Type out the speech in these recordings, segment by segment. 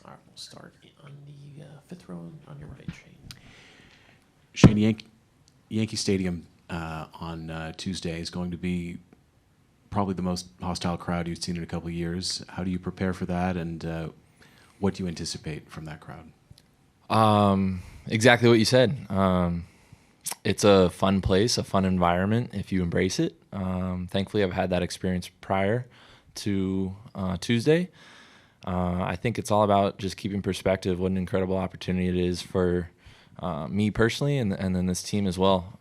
All right, we'll start on the fifth row on your right, Shane. Shane, Yankee Stadium on Tuesday is going to be probably the most hostile crowd you've seen in a couple of years. How do you prepare for that, and what do you anticipate from that crowd? Exactly what you said. It's a fun place, a fun environment if you embrace it. Thankfully, I've had that experience prior to Tuesday. I think it's all about just keeping perspective, what an incredible opportunity it is for me personally and then this team as well.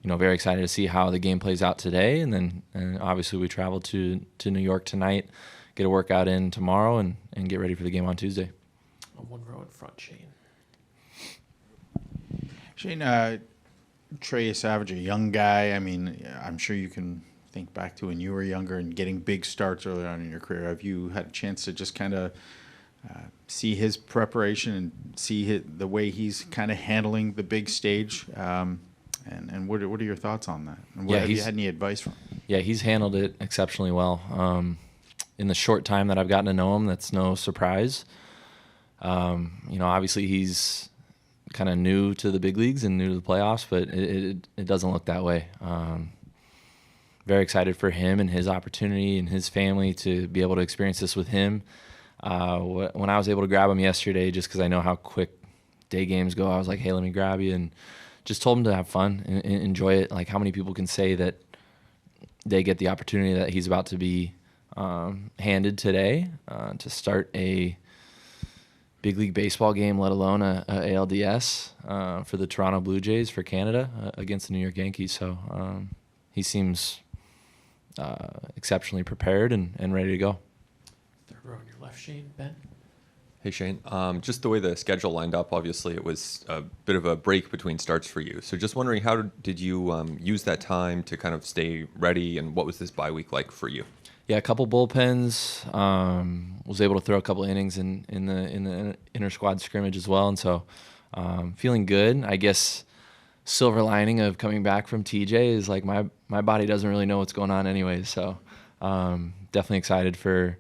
Very excited to see how the game plays out today. And obviously we travel to New York tonight, get a workout in tomorrow, and get ready for the game on Tuesday. One row in front, Shane. Shane, Trey Savage, a young guy. I mean, I'm sure you can think back to when you were younger and getting big starts early on in your career. Have you had a chance to just kind of see his preparation and see the way he's kind of handling the big stage? And what are your thoughts on that? And have you had any advice from him? Yeah, he's handled it exceptionally well. In the short time that I've gotten to know him, that's no surprise. Obviously he's kind of new to the big leagues and new to the playoffs, but it doesn't look that way. Very excited for him and his opportunity and his family to be able to experience this with him. When I was able to grab him yesterday, just because I know how quick day games go, I was like, hey, let me grab you, and just told him to have fun and enjoy it. Like, how many people can say that they get the opportunity that he's about to be handed today to start a big league baseball game, let alone a ALDS for the Toronto Blue Jays for Canada against the New York Yankees. So he seems exceptionally prepared and ready to go. Third row on your left, Shane. Ben? Hey, Shane. Just the way the schedule lined up, obviously it was a bit of a break between starts for you. So just wondering, how did you use that time to kind of stay ready, and what was this bye week like for you? Yeah, a couple bullpens. Was able to throw a couple innings in the inter squad scrimmage as well, and so feeling good. I guess silver lining of coming back from TJ is like my body doesn't really know what's going on anyways. So definitely excited for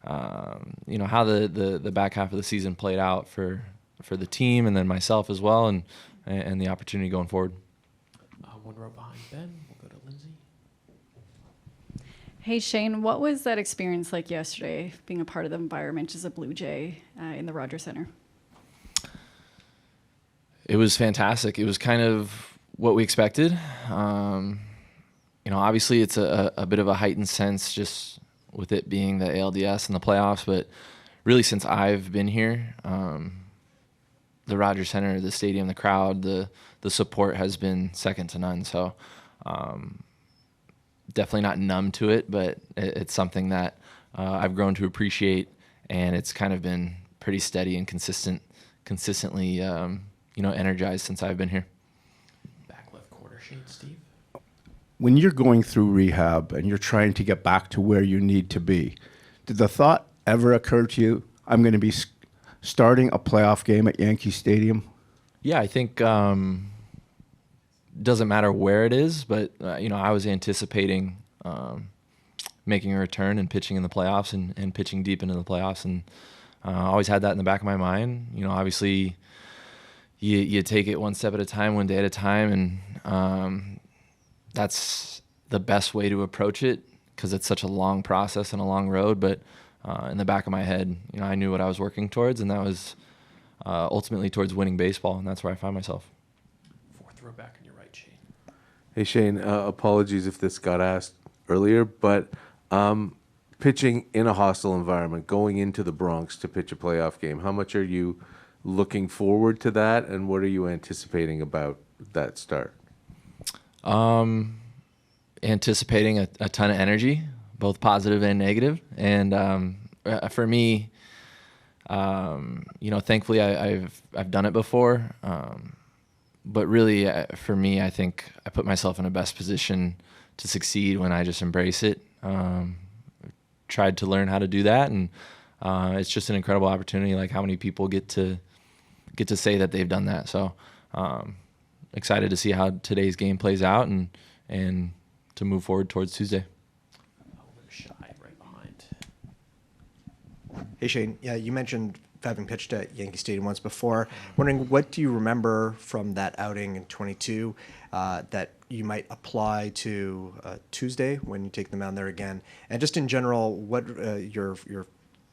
how the back half of the season played out for the team and then myself as well, and the opportunity going forward. One row behind Ben. We'll go to Lindsay. Hey, Shane, what was that experience like yesterday, being a part of the environment as a Blue Jay in the Rogers Center? It was fantastic. It was kind of what we expected. Obviously it's a bit of a heightened sense just with it being the ALDS and the playoffs, but really since I've been here, the Rogers Center, the stadium, the crowd, the support has been second to none. So definitely not numb to it, but it's something that I've grown to appreciate, and it's kind of been pretty steady and consistently energized since I've been here. Back left corner, Shane. Steve? When you're going through rehab and you're trying to get back to where you need to be, did the thought ever occur to you, I'm going to be starting a playoff game at Yankee Stadium? Yeah, I think doesn't matter where it is, but I was anticipating making a return and pitching in the playoffs and pitching deep into the playoffs, and always had that in the back of my mind. Obviously you take it one step at a time, one day at a time, and that's the best way to approach it because it's such a long process and a long road. But in the back of my head, I knew what I was working towards, and that was ultimately towards winning baseball, and that's where I find myself. Fourth row back on your right, Shane. Hey, Shane, apologies if this got asked earlier, but pitching in a hostile environment, going into the Bronx to pitch a playoff game, how much are you looking forward to that, and what are you anticipating about that start? Anticipating a ton of energy, both positive and negative. And for me, thankfully I've done it before. But really, for me, I think I put myself in the best position to succeed when I just embrace it. Tried to learn how to do that, and it's just an incredible opportunity. Like, how many people get to say that they've done that? So excited to see how today's game plays out and to move forward towards Tuesday. Shy right behind. Hey Shane, yeah, you mentioned having pitched at Yankee Stadium once before. Wondering, what do you remember from that outing in 22 that you might apply to Tuesday when you take them out there again? And just in general, what your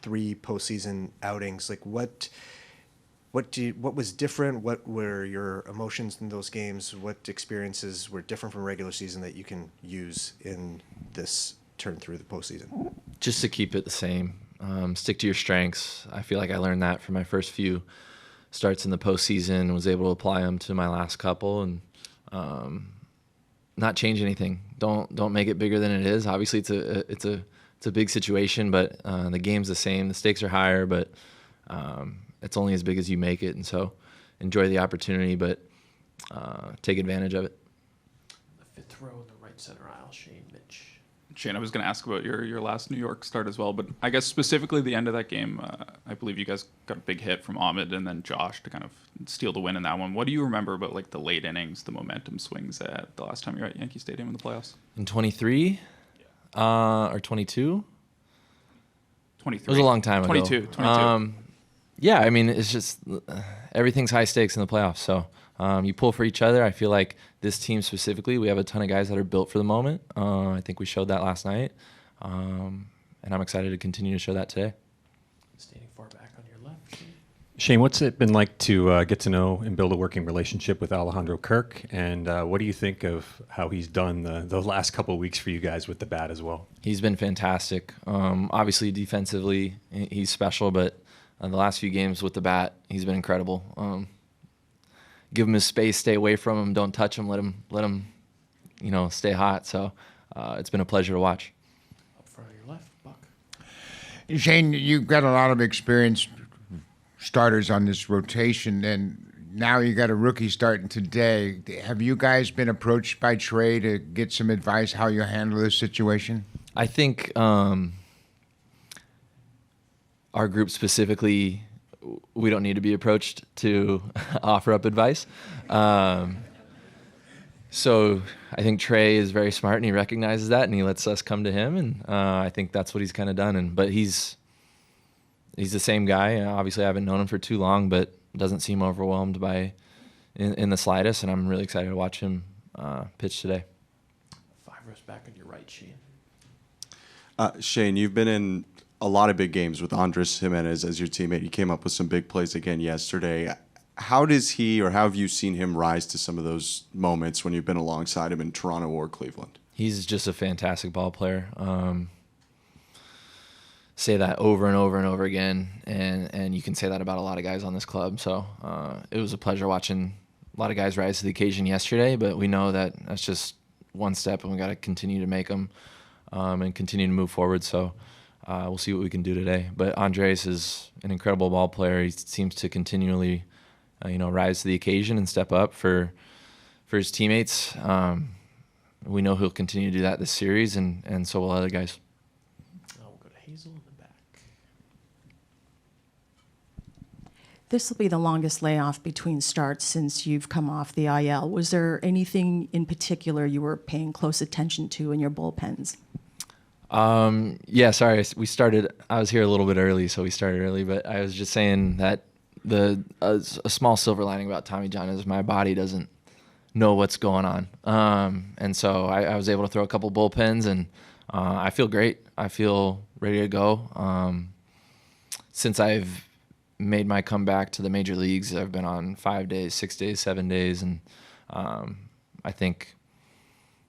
3 postseason outings, like what was different? What were your emotions in those games? What experiences were different from regular season that you can use in this turn through the postseason? Just to keep it the same. Stick to your strengths. I feel like I learned that from my first few starts in the postseason, was able to apply them to my last couple, and not change anything. Don't make it bigger than it is. Obviously, it's a big situation, but the game's the same. The stakes are higher, but it's only as big as you make it. And so, enjoy the opportunity, but take advantage of it. The 5th row in the right center aisle, Shane Mitch. Shane, I was going to ask about your last New York start as well, but I guess specifically the end of that game, I believe you guys got a big hit from Ahmed and then Josh to kind of steal the win in that one. What do you remember about like the late innings, the momentum swings at the last time you were at Yankee Stadium in the playoffs? In 23 or 22? 23. It was a long time ago. 22. Yeah, I mean, it's just everything's high stakes in the playoffs. So you pull for each other. I feel like this team specifically, we have a ton of guys that are built for the moment. I think we showed that last night. And I'm excited to continue to show that today. Standing far back on your left, Shane. Shane, what's it been like to get to know and build a working relationship with Alejandro Kirk? And what do you think of how he's done the last couple of weeks for you guys with the bat as well? He's been fantastic. Obviously, defensively, he's special, but the last few games with the bat, he's been incredible. Give him his space, stay away from him, don't touch him, let him, stay hot. So it's been a pleasure to watch. Up front on your left, Buck. Shane, you've got a lot of experienced starters on this rotation, and now you got a rookie starting today. Have you guys been approached by Trey to get some advice how you handle this situation? I think our group specifically, we don't need to be approached to offer up advice. So I think Trey is very smart and he recognizes that and he lets us come to him, and I think that's what he's kind of done. But he's the same guy. Obviously, I haven't known him for too long, but doesn't seem overwhelmed by in the slightest, and I'm really excited to watch him pitch today. 5 rows back on your right, Shane. Shane, you've been in a lot of big games with Andres Jimenez as your teammate. He came up with some big plays again yesterday. How does he, or how have you seen him rise to some of those moments when you've been alongside him in Toronto or Cleveland? He's just a fantastic ball player. Say that over and over and over again, and you can say that about a lot of guys on this club. So it was a pleasure watching a lot of guys rise to the occasion yesterday, but we know that that's just one step, and we got to continue to make them and continue to move forward. So we'll see what we can do today. But Andres is an incredible ball player. He seems to continually, rise to the occasion and step up for his teammates. We know he'll continue to do that this series, and so will other guys. We'll go to Hazel in the back. This will be the longest layoff between starts since you've come off the IL. Was there anything in particular you were paying close attention to in your bullpens? Yeah, sorry. I was here a little bit early, so we started early, but I was just saying that a small silver lining about Tommy John is my body doesn't know what's going on. And so I was able to throw a couple bullpens, and I feel great. I feel ready to go. Since I've made my comeback to the major leagues, I've been on 5 days, 6 days, 7 days, and I think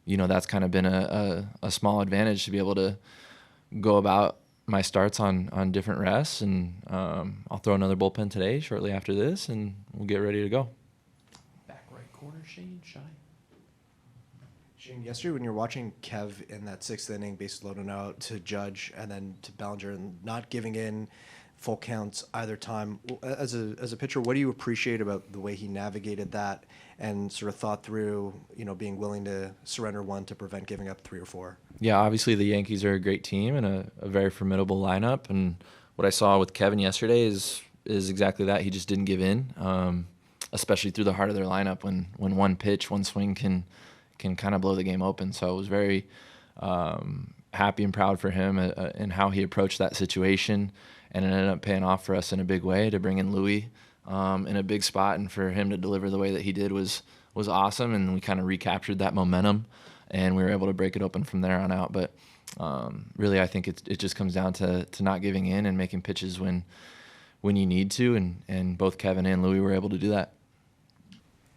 that's kind of been a small advantage to be able to go about my starts on different rests. And I'll throw another bullpen today shortly after this, and we'll get ready to go. Back right corner, Shane, Shy. Shane, yesterday when you're watching Kev in that 6th inning, bases loaded out to Judge and then to Bellinger and not giving in full counts either time, as a pitcher, what do you appreciate about the way he navigated that and sort of thought through, being willing to surrender one to prevent giving up 3 or 4? Yeah, obviously the Yankees are a great team and a very formidable lineup. And what I saw with Kevin yesterday is exactly that. He just didn't give in, especially through the heart of their lineup when one pitch, one swing can kind of blow the game open. So I was very happy and proud for him and how he approached that situation. and it ended up paying off for us in a big way to bring in Louis in a big spot, and for him to deliver the way that he did was awesome, and we kind of recaptured that momentum, and we were able to break it open from there on out. But really, I think it just comes down to not giving in and making pitches when you need to, and both Kevin and Louis were able to do that.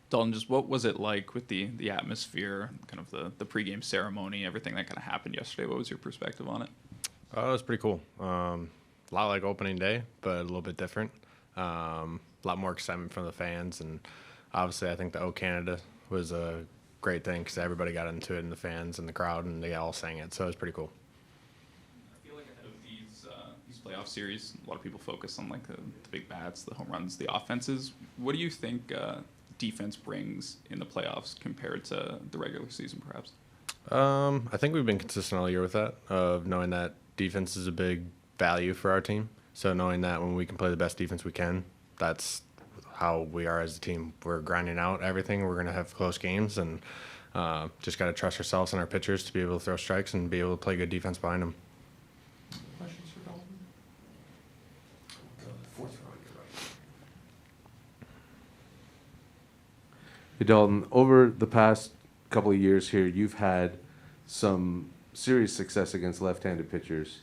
Dalton, just what was it like with the atmosphere, kind of the pregame ceremony, everything that kind of happened yesterday? What was your perspective on it? It was pretty cool. A lot like opening day, but a little bit different. A lot more excitement from the fans, and obviously I think the O Canada was a great thing because everybody got into it, and the fans and the crowd, and they all sang it, so it was pretty cool. I feel like ahead of these playoff series, a lot of people focus on like the big bats, the home runs, the offenses. What do you think defense brings in the playoffs compared to the regular season, perhaps? I think we've been consistent all year with that, of knowing that defense is a big value for our team. So knowing that when we can play the best defense we can, that's how we are as a team. We're grinding out everything. We're going to have close games, and just got to trust ourselves and our pitchers to be able to throw strikes and be able to play good defense behind them. Questions for Dalton? Go to the fourth row on your right. Hey, Dalton, over the past couple of years here, you've had some serious success against left-handed pitchers,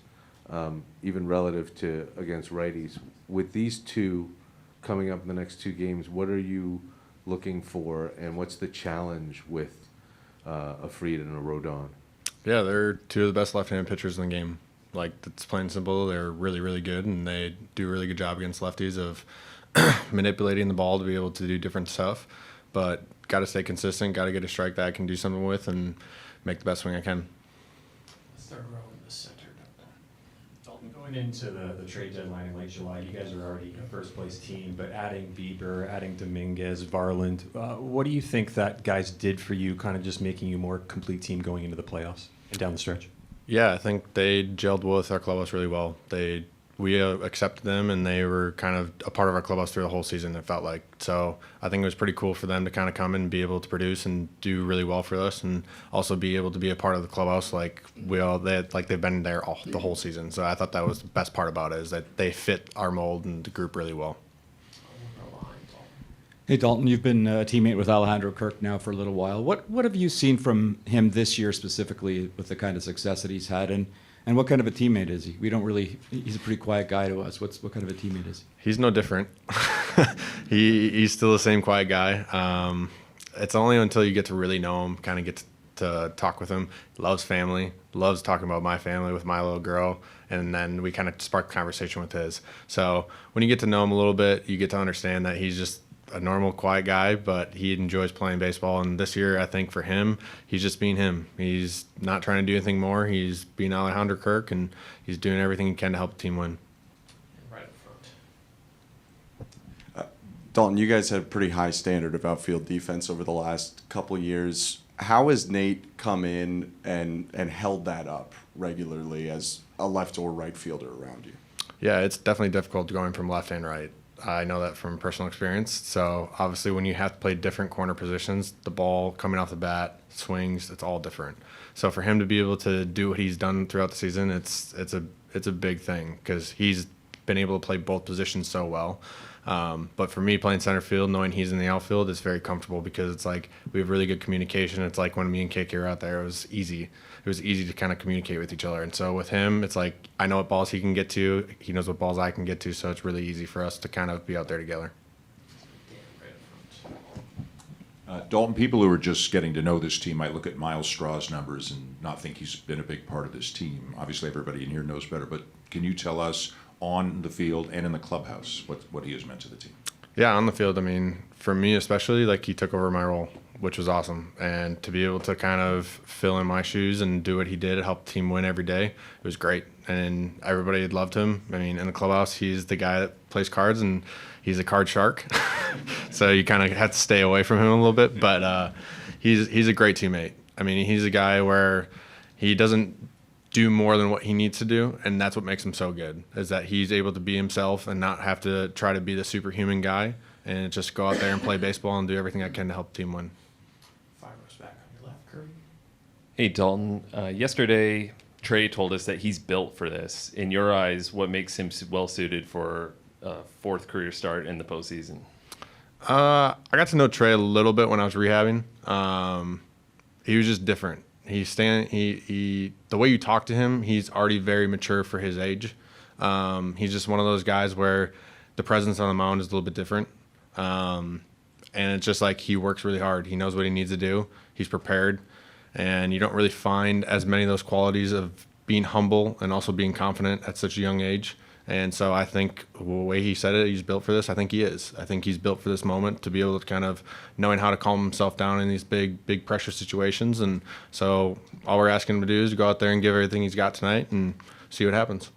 even relative to against righties. With these two coming up in the next two games, what are you looking for, and what's the challenge with a Fried and a Rodon? Yeah, they're two of the best left-handed pitchers in the game. Like, it's plain and simple. They're really, really good, and they do a really good job against lefties of manipulating the ball to be able to do different stuff. But got to stay consistent, got to get a strike that I can do something with and make the best swing I can. Third row in the center. Dalton, going into the trade deadline in late July, you guys are already a first-place team, but adding Bieber, adding Dominguez, Varland, what do you think that guys did for you, kind of just making you a more complete team going into the playoffs and down the stretch? Yeah, I think they gelled with our clubhouse really well. We accepted them, and they were kind of a part of our clubhouse through the whole season, it felt like. So I think it was pretty cool for them to kind of come in and be able to produce and do really well for us, and also be able to be a part of the clubhouse like they've been there the whole season. So I thought that was the best part about it, is that they fit our mold and the group really well. Hey, Dalton, you've been a teammate with Alejandro Kirk now for a little while. What have you seen from him this year specifically with the kind of success that he's had, and what kind of a teammate is he? He's a pretty quiet guy to us. What kind of a teammate is he? He's no different. He's still the same quiet guy. It's only until you get to really know him, kind of get to talk with him. Loves family, loves talking about my family with my little girl, and then we kind of spark conversation with his. So when you get to know him a little bit, you get to understand that he's just a normal, quiet guy, but he enjoys playing baseball. And this year, I think for him, he's just being him. He's not trying to do anything more. He's being Alejandro Kirk, and he's doing everything he can to help the team win. And right up front. Dalton, you guys had a pretty high standard of outfield defense over the last couple of years. How has Nate come in and held that up regularly as a left or right fielder around you? Yeah, it's definitely difficult going from left and right. I know that from personal experience. So obviously when you have to play different corner positions, the ball coming off the bat, swings, it's all different. So for him to be able to do what he's done throughout the season, it's a big thing, because he's been able to play both positions so well. But for me, playing center field, knowing he's in the outfield, it's very comfortable, because it's like we have really good communication. It's like when me and KK were out there, it was easy. It was easy to kind of communicate with each other. And so with him, it's like I know what balls he can get to. He knows what balls I can get to. So it's really easy for us to kind of be out there together. Dalton, people who are just getting to know this team might look at Miles Straw's numbers and not think he's been a big part of this team. Obviously, everybody in here knows better. But can you tell us on the field and in the clubhouse what he has meant to the team? Yeah, on the field, I mean, for me especially, like, he took over my role, which was awesome. And to be able to kind of fill in my shoes and do what he did, help the team win every day, it was great. And everybody loved him. I mean, in the clubhouse, he's the guy that plays cards, and he's a card shark. So you kind of have to stay away from him a little bit. But he's a great teammate. I mean, he's a guy where he doesn't do more than what he needs to do, and that's what makes him so good, is that he's able to be himself and not have to try to be the superhuman guy, and just go out there and play baseball and do everything I can to help the team win. 5 rows back on your left, Kirby. Hey, Dalton. Yesterday, Trey told us that he's built for this. In your eyes, what makes him well suited for a fourth career start in the postseason? I got to know Trey a little bit when I was rehabbing. He was just different. The way you talk to him, he's already very mature for his age. He's just one of those guys where the presence on the mound is a little bit different. And it's just like he works really hard. He knows what he needs to do. He's prepared. And you don't really find as many of those qualities of being humble and also being confident at such a young age. And so I think the way he said it, he's built for this. I think he is. I think he's built for this moment to be able to kind of knowing how to calm himself down in these big pressure situations. And so all we're asking him to do is go out there and give everything he's got tonight and see what happens.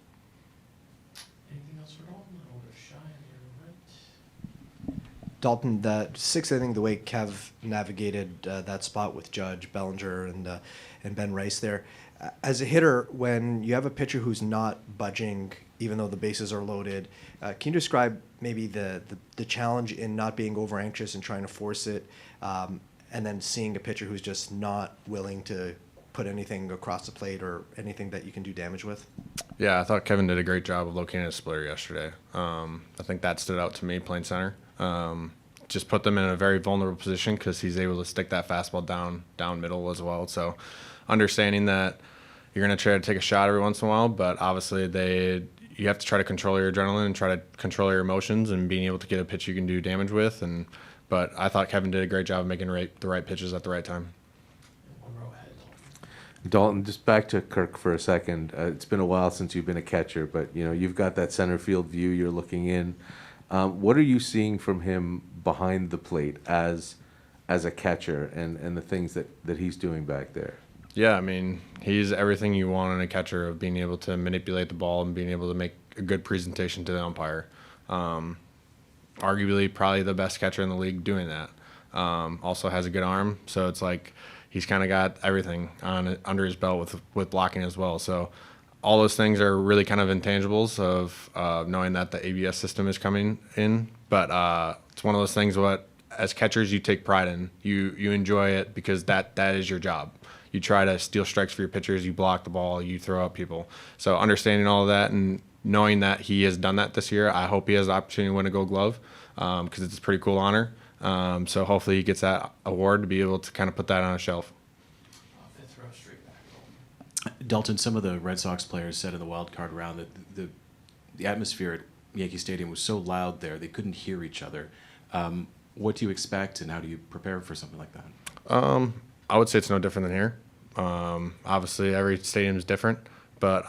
Anything else for Dalton? I'll go shy on your right. Dalton, that sixth inning, the way Kev navigated that spot with Judge, Bellinger, and Ben Rice there, as a hitter, when you have a pitcher who's not budging, even though the bases are loaded, can you describe maybe the challenge in not being over anxious and trying to force it, and then seeing a pitcher who's just not willing to put anything across the plate or anything that you can do damage with? Yeah, I thought Kevin did a great job of locating a splitter yesterday. I think that stood out to me playing center. Just put them in a very vulnerable position because he's able to stick that fastball down middle as well. So understanding that you're going to try to take a shot every once in a while, but obviously you have to try to control your adrenaline and try to control your emotions and being able to get a pitch you can do damage with. But I thought Kevin did a great job of making the right pitches at the right time. Dalton, just back to Kirk for a second. It's been a while since you've been a catcher, but you've got that center field view. You're looking in. What are you seeing from him behind the plate as a catcher and the things that he's doing back there? Yeah, I mean, he's everything you want in a catcher, of being able to manipulate the ball and being able to make a good presentation to the umpire. Arguably, probably the best catcher in the league doing that. Also has a good arm, so it's like he's kind of got everything under his belt with blocking as well. So all those things are really kind of intangibles of knowing that the ABS system is coming in. But it's one of those things what, as catchers, you take pride in. You enjoy it because that is your job. You try to steal strikes for your pitchers. You block the ball. You throw out people. So understanding all of that and knowing that he has done that this year, I hope he has the opportunity to win a Gold Glove because it's a pretty cool honor. So hopefully he gets that award to be able to kind of put that on a shelf. Fifth row straight back. Dalton, some of the Red Sox players said in the wild card round that the atmosphere at Yankee Stadium was so loud there they couldn't hear each other. What do you expect, and how do you prepare for something like that? I would say it's no different than here. Obviously, every stadium is different, but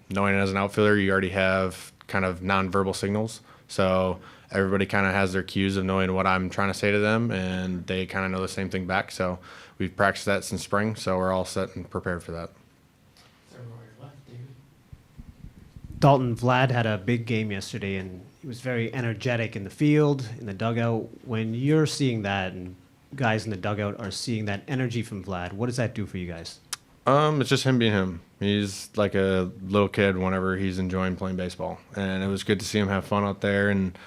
knowing as an outfielder, you already have kind of nonverbal signals. So everybody kind of has their cues of knowing what I'm trying to say to them, and they kind of know the same thing back. So we've practiced that since spring, so we're all set and prepared for that. Third row your left, David. Dalton, Vlad had a big game yesterday, and he was very energetic in the field, in the dugout. When you're seeing that, and guys in the dugout are seeing that energy from Vlad, what does that do for you guys? It's just him being him. He's like a little kid whenever he's enjoying playing baseball, and it was good to see him have fun out there and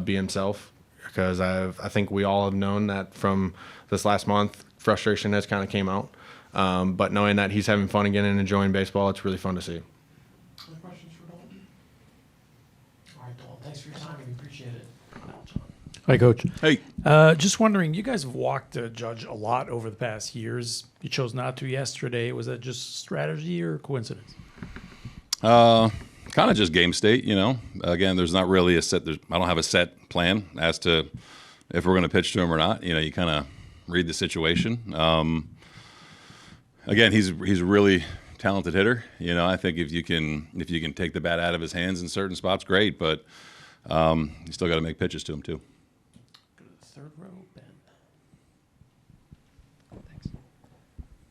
be himself. Because I think we all have known that from this last month, frustration has kind of came out. But knowing that he's having fun again and enjoying baseball, it's really fun to see. Other questions for Dalton? All right, Dalton, thanks for your time. We appreciate it. Hi, Coach. Hey. Just wondering, you guys have walked Judge a lot over the past years. You chose not to yesterday. Was that just strategy or coincidence? Kind of just game state, Again, there's not really I don't have a set plan as to if we're going to pitch to him or not. You kind of read the situation. Again, he's a really talented hitter. I think if you can take the bat out of his hands in certain spots, great. But you still got to make pitches to him too. Third row, Ben. Thanks.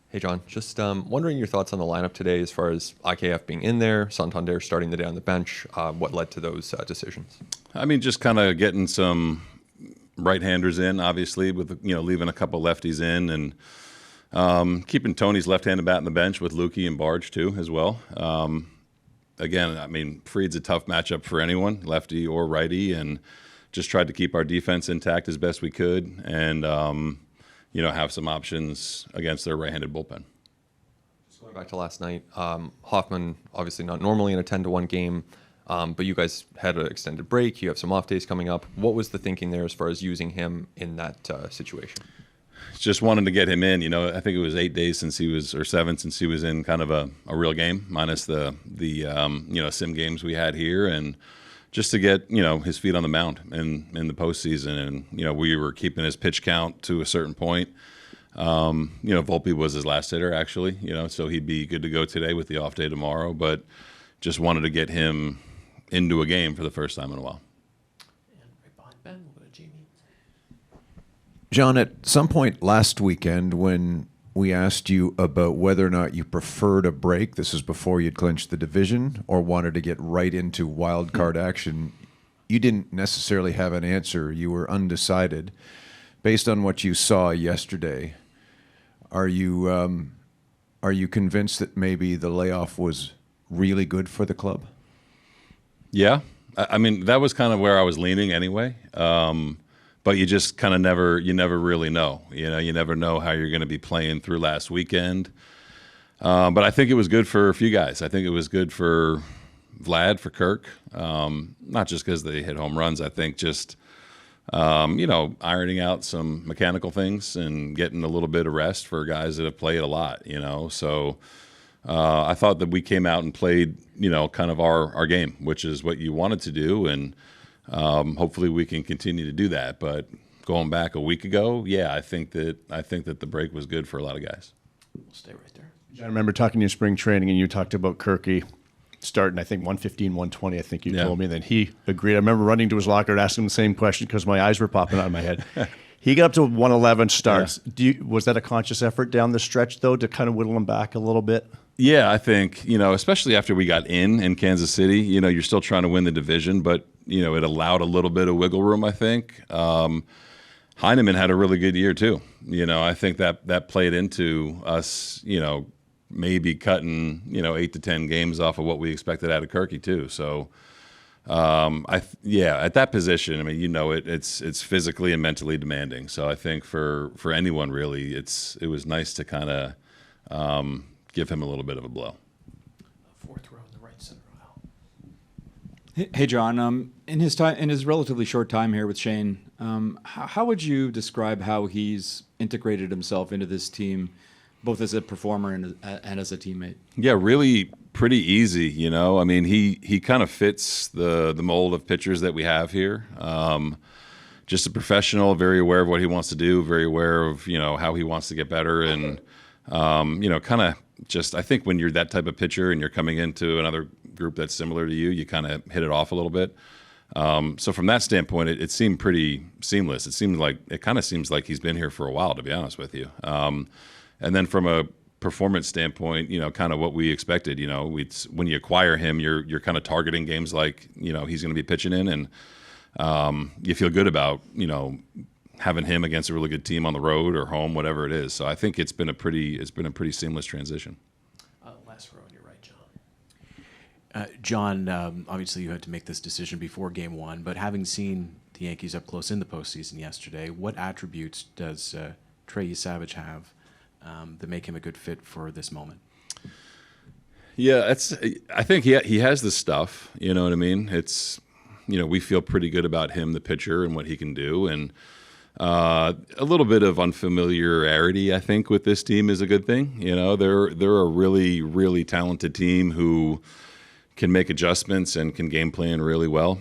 Hey, John. Just wondering your thoughts on the lineup today as far as IKF being in there, Santander starting the day on the bench. What led to those decisions? I mean, just kind of getting some right-handers in, obviously, with leaving a couple lefties in, and keeping Tony's left-handed bat on the bench with Lukey and Barge too, as well. Again, I mean, Fried's a tough matchup for anyone, lefty or righty, and just tried to keep our defense intact as best we could, and have some options against their right-handed bullpen. Just going Going back to last night, Hoffman obviously not normally in a 10-1 game, but you guys had an extended break. You have some off days coming up. What was the thinking there as far as using him in that situation? Just wanted to get him in. I think it was 8 days since he was, or 7 since he was in kind of a real game, minus the sim games we had here, and just to get his feet on the mound in the postseason. And we were keeping his pitch count to a certain point. Volpe was his last hitter actually. So he'd be good to go today with the off day tomorrow. But just wanted to get him into a game for the first time in a while. Ben, we'll go to Jamie. John, at some point last weekend when we asked you about whether or not you preferred a break, this is before you'd clinched the division, or wanted to get right into wild card action, you didn't necessarily have an answer. You were undecided. Based on what you saw yesterday, are you convinced that maybe the layoff was really good for the club? Yeah. I mean, that was kind of where I was leaning anyway. But you just kind of never really know. You never know how you're going to be playing through last weekend. But I think it was good for a few guys. I think it was good for Vlad, for Kirk, not just because they hit home runs. I think just, ironing out some mechanical things and getting a little bit of rest for guys that have played a lot, So I thought that we came out and played, kind of our game, which is what you wanted to do. And hopefully we can continue to do that. But going back a week ago, yeah, I think that the break was good for a lot of guys. We'll stay right there. I remember talking to you in spring training, and you talked about Kirky starting, I think, 115, 120, I think you told me. And then he agreed. I remember running to his locker and asking him the same question because my eyes were popping out of my head. He got up to 111 starts. Yeah. Was that a conscious effort down the stretch, though, to kind of whittle him back a little bit? Yeah, I think, especially after we got in Kansas City, you're still trying to win the division, but, it allowed a little bit of wiggle room, I think. Heineman had a really good year, too. I think that played into us, maybe cutting, 8 to 10 games off of what we expected out of Kirky, too. So, at that position, I mean, it's physically and mentally demanding. So I think for anyone really, it was nice to kind of give him a little bit of a blow. Fourth row in the right center aisle. Hey, John. In his relatively short time here with Shane, how would you describe how he's integrated himself into this team, both as a performer and as a teammate? Yeah, really pretty easy. I mean, he kind of fits the mold of pitchers that we have here. Just a professional, very aware of what he wants to do, very aware of how he wants to get better, and kind of just, I think when you're that type of pitcher and you're coming into another group that's similar to you, you kind of hit it off a little bit. So from that standpoint, it seemed pretty seamless. It kind of seems like he's been here for a while, to be honest with you. And then from a performance standpoint, kind of what we expected. When you acquire him, you're kind of targeting games like he's going to be pitching in, and you feel good about having him against a really good team on the road or home, whatever it is. So I think it's been a pretty seamless transition. Last row on your right, John. John, obviously you had to make this decision before Game 1, but having seen the Yankees up close in the postseason yesterday, what attributes does Trey Savage have that make him a good fit for this moment? Yeah, I think he has the stuff. You know what I mean? It's we feel pretty good about him, the pitcher, and what he can do, and a little bit of unfamiliarity, I think, with this team is a good thing. They're a really, really talented team who can make adjustments and can game plan really well.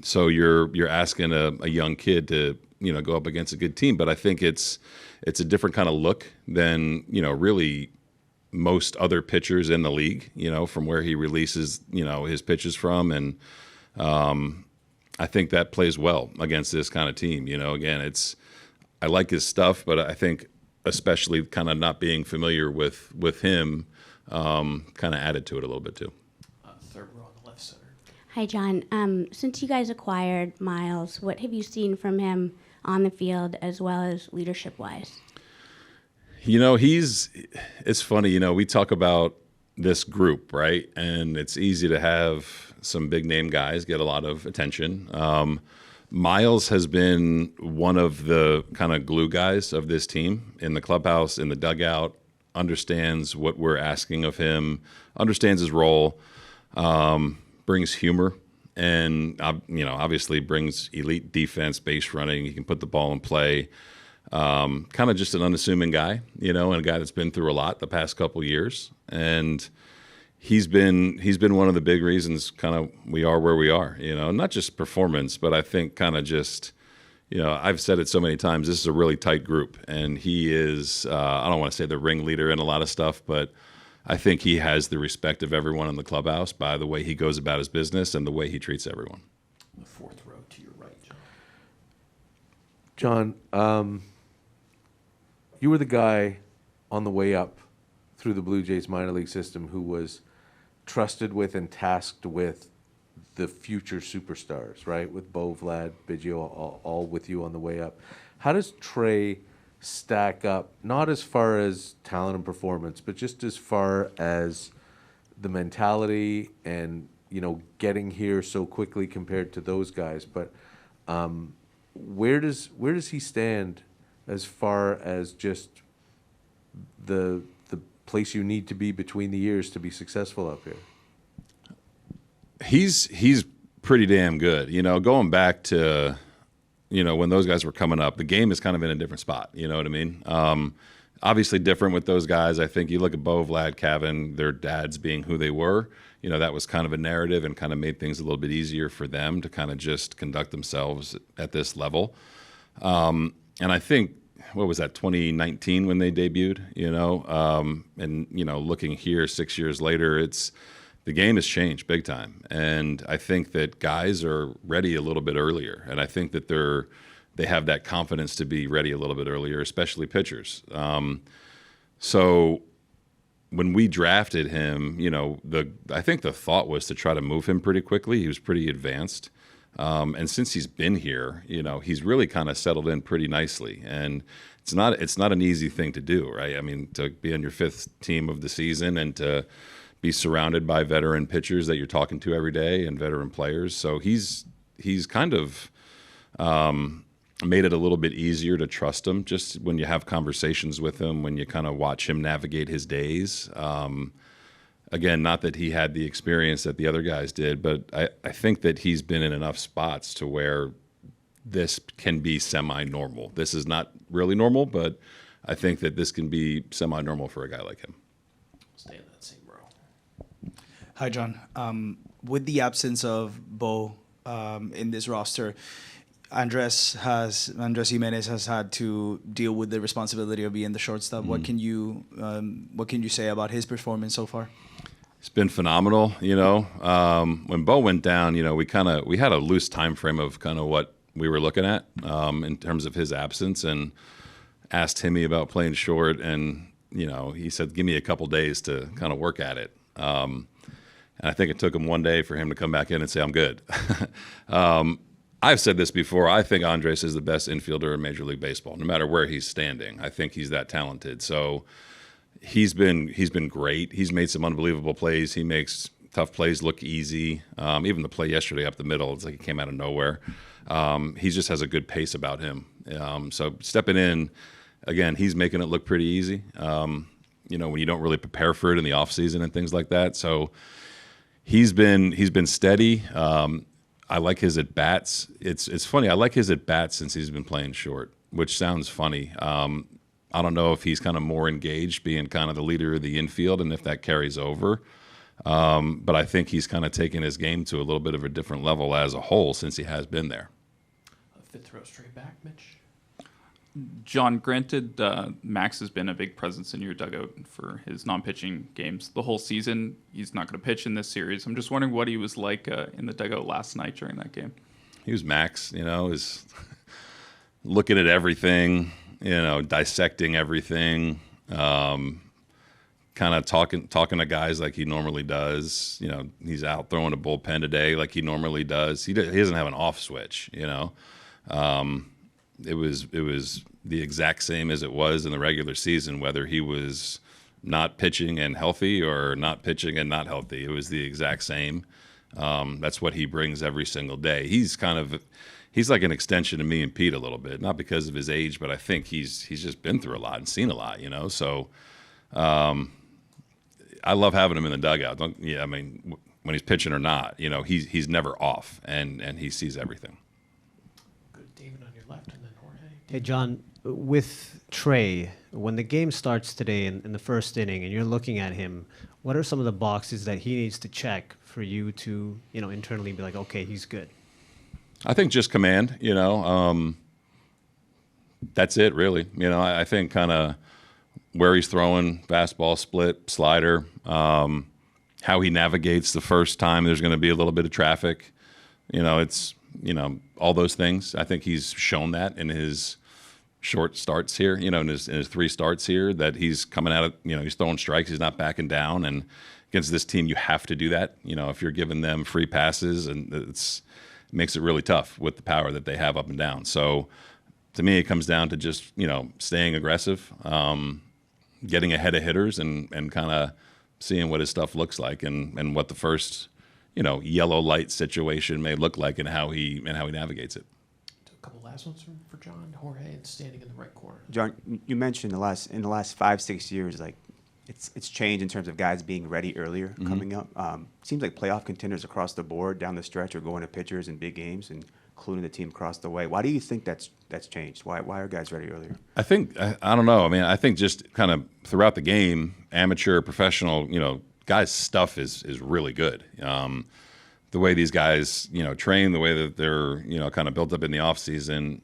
So you're asking a young kid to go up against a good team, but I think it's a different kind of look than really most other pitchers in the league. From where he releases his pitches from, and I think that plays well against this kind of team. Again, I like his stuff, but I think especially kind of not being familiar with him kind of added to it a little bit too. Third row on the left center. Hi, John. Since you guys acquired Miles, what have you seen from him on the field as well as leadership-wise? It's funny, we talk about this group, right? And it's easy to have some big name guys get a lot of attention. Miles has been one of the kind of glue guys of this team in the clubhouse, in the dugout, understands what we're asking of him, understands his role, brings humor, and obviously brings elite defense, base running. He can put the ball in play. Kind of just an unassuming guy, and a guy that's been through a lot the past couple years. And he's been one of the big reasons kind of we are where we are, not just performance, but I think kind of just, I've said it so many times, this is a really tight group, and he is, I don't want to say the ringleader in a lot of stuff, but I think he has the respect of everyone in the clubhouse by the way he goes about his business and the way he treats everyone. The fourth row to your right, John, you were the guy on the way up through the Blue Jays minor league system who was trusted with and tasked with the future superstars, right? With Bo, Vlad, Biggio, all with you on the way up. How does Trey stack up, not as far as talent and performance, but just as far as the mentality and, getting here so quickly compared to those guys? But where does he stand as far as just the place you need to be between the years to be successful up here? He's pretty damn good. Going back to, when those guys were coming up, the game is kind of in a different spot. You know what I mean? Obviously different with those guys. I think you look at Bo, Vlad, Kevin, their dads being who they were, that was kind of a narrative and kind of made things a little bit easier for them to kind of just conduct themselves at this level. And I think, what was that, 2019 when they debuted, and, looking here 6 years later, the game has changed big time. And I think that guys are ready a little bit earlier. And I think that they have that confidence to be ready a little bit earlier, especially pitchers. So when we drafted him, I think the thought was to try to move him pretty quickly. He was pretty advanced. And since he's been here, he's really kind of settled in pretty nicely. And it's not an easy thing to do, right? I mean, to be on your fifth team of the season and to be surrounded by veteran pitchers that you're talking to every day and veteran players. So he's kind of made it a little bit easier to trust him just when you have conversations with him, when you kind of watch him navigate his days. Again, not that he had the experience that the other guys did, but I think that he's been in enough spots to where this can be semi-normal. This is not really normal, but I think that this can be semi-normal for a guy like him. Stay in that same row. Hi, John. With the absence of Bo in this roster, Andres Jimenez has had to deal with the responsibility of being the shortstop. What can you say about his performance so far? It's been phenomenal. When Bo went down, we had a loose time frame of kind of what we were looking at in terms of his absence, and asked Timmy about playing short, and he said, "Give me a couple days to kind of work at it." And I think it took him one day for him to come back in and say, "I'm good." I've said this before. I think Andres is the best infielder in Major League Baseball, no matter where he's standing. I think he's that talented. So he's been great. He's made some unbelievable plays. He makes tough plays look easy. Even the play yesterday up the middle, it's like he came out of nowhere. He just has a good pace about him. So stepping in, again, he's making it look pretty easy. When you don't really prepare for it in the off season and things like that. So he's been steady. I like his at bats. It's funny. I like his at bats since he's been playing short, which sounds funny. I don't know if he's kind of more engaged, being kind of the leader of the infield, and if that carries over. But I think he's kind of taken his game to a little bit of a different level as a whole since he has been there. Fifth row straight back, Mitch. John, granted, Max has been a big presence in your dugout for his non-pitching games the whole season. He's not going to pitch in this series. I'm just wondering what he was like in the dugout last night during that game. He was Max, is looking at everything, dissecting everything, kind of talking to guys like he normally does. He's out throwing a bullpen today like he normally does. He doesn't have an off switch, It was the exact same as it was in the regular season, whether he was not pitching and healthy or not pitching and not healthy. It was the exact same. That's what he brings every single day. He's like an extension of me and Pete a little bit, not because of his age, but I think he's just been through a lot and seen a lot, So I love having him in the dugout. I mean, when he's pitching or not, he's never off, and he sees everything. Good, David on your left, and then Jorge. Hey, John, with Trey, when the game starts today in the first inning and you're looking at him, what are some of the boxes that he needs to check for you to, internally be like, okay, he's good? I think just command, that's it really. I think kind of where he's throwing, fastball, split, slider, how he navigates the first time there's going to be a little bit of traffic. It's, all those things. I think he's shown that in his short starts here, in his 3 starts here, that he's coming out of, he's throwing strikes, he's not backing down. And against this team, you have to do that. If you're giving them free passes, and it makes it really tough with the power that they have up and down. So to me, it comes down to just, staying aggressive, getting ahead of hitters and kind of seeing what his stuff looks like and what the first, yellow light situation may look like and how he navigates it. A couple last ones for John. Jorge, standing in the right corner. John, you mentioned in the last 5-6 years, like it's changed in terms of guys being ready earlier coming up. Seems like playoff contenders across the board down the stretch are going to pitchers in big games, and including the team across the way. Why do you think that's changed? Why are guys ready earlier? I think I don't know. I mean, I think just kind of throughout the game, amateur, professional, guys' stuff is really good. The way these guys, train, the way that they're, kind of built up in the off season,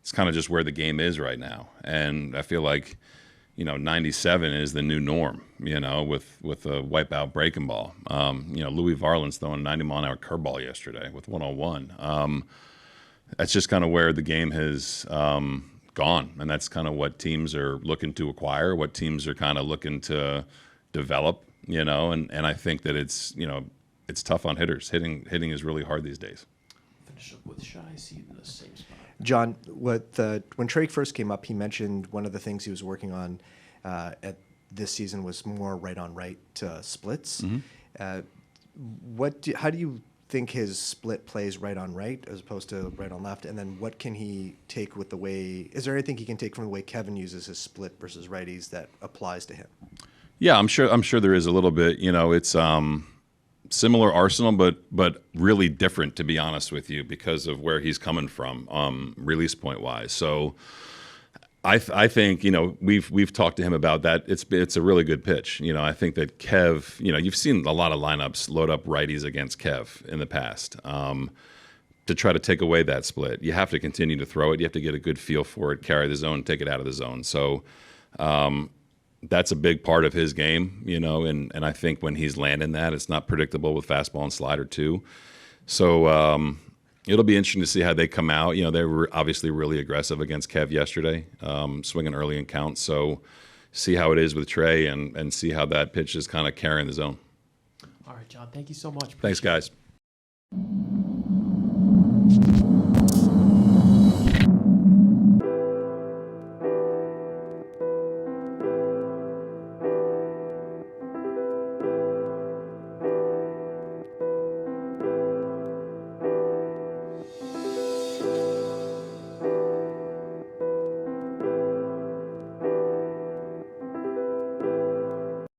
it's kind of just where the game is right now. And I feel like, 97 is the new norm, with a wipeout breaking ball. Louis Varland's throwing a 90-mile-an-hour curveball yesterday with 101. That's just kind of where the game has gone, and that's kind of what teams are looking to acquire, what teams are kind of looking to develop, and I think that it's tough on hitters. Hitting is really hard these days. Finish up with Shy, see in the same spot. John, when Trey first came up, he mentioned one of the things he was working on at this season was more right-on-right splits. Mm-hmm. How do you think his split plays right-on-right as opposed to right-on-left? And then what can he take with the way? Is there anything he can take from the way Kevin uses his split versus righties that applies to him? Yeah, I'm sure there is a little bit. It's similar arsenal, but really different, to be honest with you, because of where he's coming from, release point wise. So I think we've talked to him about that. It's a really good pitch. I think that Kev, you've seen a lot of lineups load up righties against Kev in the past. To try to take away that split, you have to continue to throw it. You have to get a good feel for it, carry the zone, take it out of the zone. So that's a big part of his game, and I think when he's landing that, it's not predictable with fastball and slider too. So it'll be interesting to see how they come out. They were obviously really aggressive against Kev yesterday, swinging early in counts. So see how it is with Trey and see how that pitch is kind of carrying the zone. All right, John, thank you so much. Thanks, guys. Appreciate it.